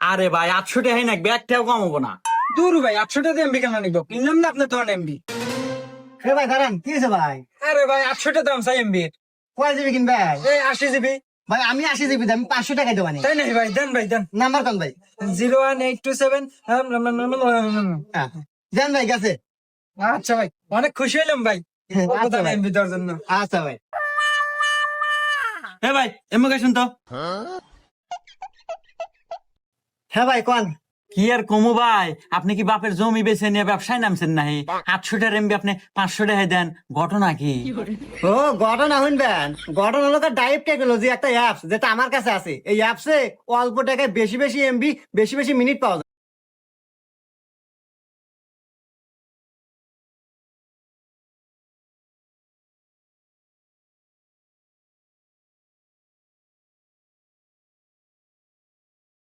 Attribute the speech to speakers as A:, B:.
A: আরে ভাই 800 টাকাই নাকবে, একটাও কম হবো না।
B: দূর ভাই 800 টাকা এমবি কেন নিবো? কিনলাম না আপনার তখন এমবি।
C: হে ভাই দাঁড়ান, কি হয়েছে ভাই?
B: আরে ভাই 800 টাকা দাম চাই এমবি।
C: কয় জিবি কিনবে?
B: এই 80 জিবি।
C: ভাই আমি 80 জিবি দাম 500 টাকায় দেবানি।
B: তাই নাই ভাই, দেন ভাই দেন।
C: নাম্বার কোন ভাই?
B: 01827।
C: হ্যাঁ দেন ভাই, গেছে।
B: আচ্ছা ভাই, অনেক খুশি হইলাম ভাই
C: আচ্ছা ভাই।
B: এমবি দেওয়ার জন্য।
C: আচ্ছা ভাই।
A: হে ভাই এমকে শুন তো।
C: হ্যাঁ ভাই কোন?
A: কি আর কমু ভাই, আপনি কি বাপের জমি বেচে নিয়ে ব্যবসায় নামছেন নাহি? 800 টাকার এমবি আপনি 500 টাকায় দেন, ঘটনা কি?
C: ও ঘটনা শুনবেন, ঘটনা হলো ডাইভ টেকনোলজি, একটা অ্যাপস যেটা আমার কাছে আছে। এই অ্যাপসে অল্প টাকায় বেশি বেশি এমবি, বেশি বেশি মিনিট পাওয়া যায়।